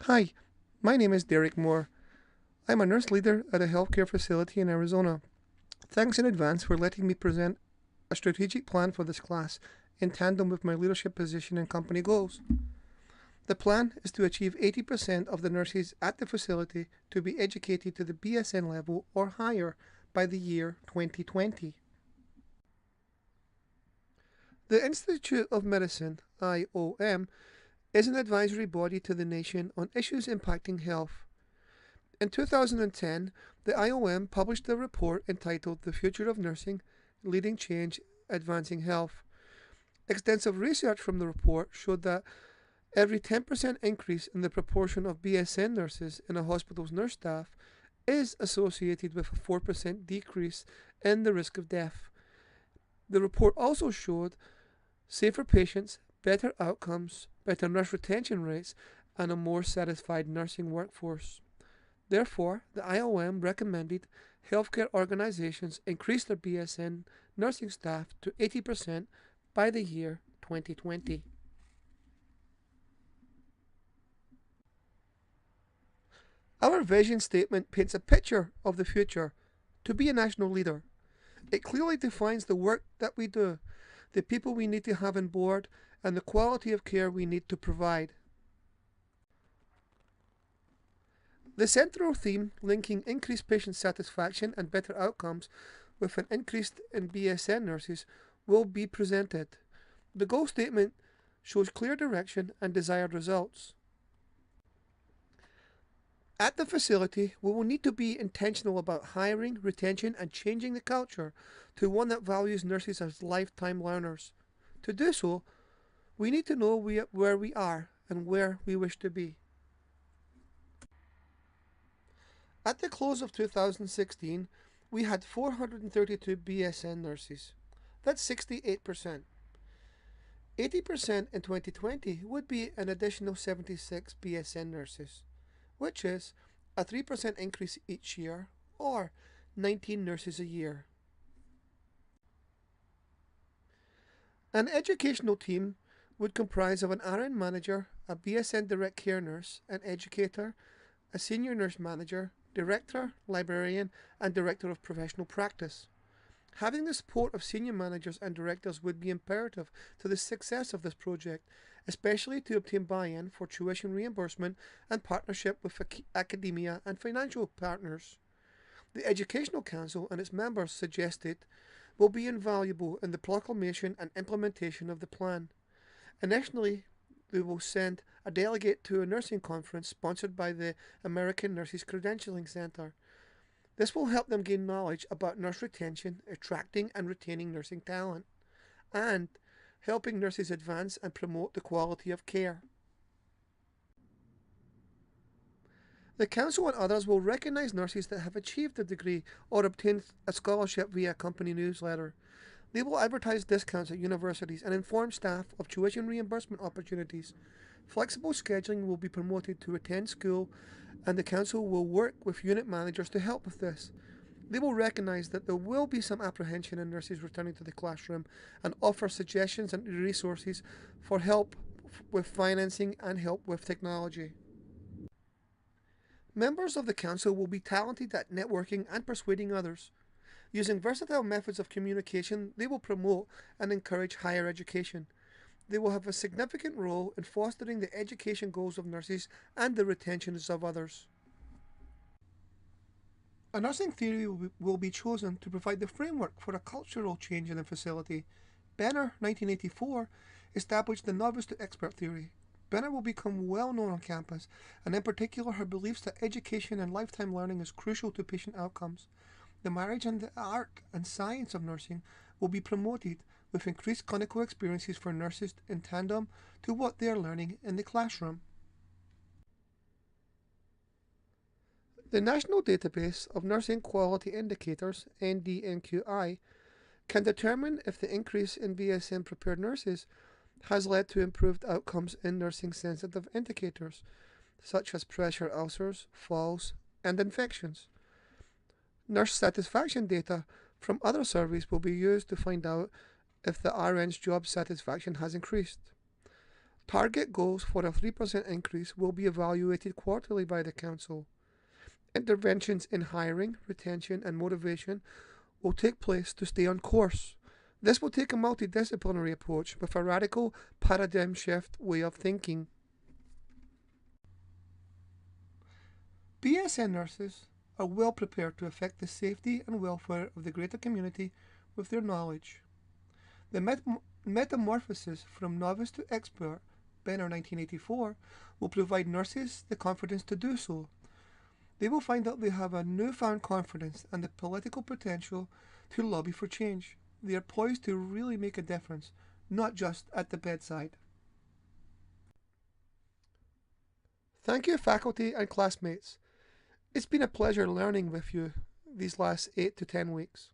Hi, my name is Derek Moore. I'm a nurse leader at a healthcare facility in Arizona. Thanks in advance for letting me present a strategic plan for this class in tandem with my leadership position and company goals. The plan is to achieve 80% of the nurses at the facility to be educated to the BSN level or higher by the year 2020. The Institute of Medicine, IOM, is an advisory body to the nation on issues impacting health. In 2010, the IOM published a report entitled The Future of Nursing: Leading Change, Advancing Health. Extensive research from the report showed that every 10% increase in the proportion of BSN nurses in a hospital's nurse staff is associated with a 4% decrease in the risk of death. The report also showed safer patients, better outcomes, better nurse retention rates, and a more satisfied nursing workforce. Therefore, the IOM recommended healthcare organizations increase their BSN nursing staff to 80% by the year 2020. Our vision statement paints a picture of the future to be a national leader. It clearly defines the work that we do, the people we need to have on board, and the quality of care we need to provide. The central theme linking increased patient satisfaction and better outcomes with an increase in BSN nurses will be presented. The goal statement shows clear direction and desired results. At the facility, we will need to be intentional about hiring, retention, and changing the culture to one that values nurses as lifetime learners. To do so, we need to know where we are and where we wish to be. At the close of 2016, we had 432 BSN nurses. That's 68%. 80% in 2020 would be an additional 76 BSN nurses, which is a 3% increase each year, or 19 nurses a year. An educational team would comprise of an RN manager, a BSN direct care nurse, an educator, a senior nurse manager, director, librarian, and director of professional practice. Having the support of senior managers and directors would be imperative to the success of this project, especially to obtain buy-in for tuition reimbursement and partnership with academia and financial partners. The Educational Council and its members suggested will be invaluable in the proclamation and implementation of the plan. Initially, they will send a delegate to a nursing conference sponsored by the American Nurses Credentialing Center. This will help them gain knowledge about nurse retention, attracting and retaining nursing talent, and helping nurses advance and promote the quality of care. The Council and others will recognise nurses that have achieved a degree or obtained a scholarship via a company newsletter. They will advertise discounts at universities and inform staff of tuition reimbursement opportunities. Flexible scheduling will be promoted to attend school, and the Council will work with unit managers to help with this. They will recognise that there will be some apprehension in nurses returning to the classroom and offer suggestions and resources for help with financing and help with technology. Members of the Council will be talented at networking and persuading others. Using versatile methods of communication, they will promote and encourage higher education. They will have a significant role in fostering the education goals of nurses and the retentions of others. A nursing theory will be chosen to provide the framework for a cultural change in the facility. Benner, 1984, established the novice to expert theory. Benner will become well known on campus, and in particular her beliefs that education and lifetime learning is crucial to patient outcomes. The marriage and the art and science of nursing will be promoted with increased clinical experiences for nurses in tandem to what they are learning in the classroom. The National Database of Nursing Quality Indicators, NDNQI, can determine if the increase in BSN prepared nurses has led to improved outcomes in nursing sensitive indicators, such as pressure ulcers, falls, and infections. Nurse satisfaction data from other surveys will be used to find out if the RN's job satisfaction has increased. Target goals for a 3% increase will be evaluated quarterly by the Council. Interventions in hiring, retention, and motivation will take place to stay on course. This will take a multidisciplinary approach with a radical paradigm shift way of thinking. BSN nurses are well prepared to affect the safety and welfare of the greater community with their knowledge. The metamorphosis from novice to expert, Benner 1984, will provide nurses the confidence to do so. They will find that they have a newfound confidence and the political potential to lobby for change. They are poised to really make a difference, not just at the bedside. Thank you, faculty and classmates. It's been a pleasure learning with you these last 8 to 10 weeks.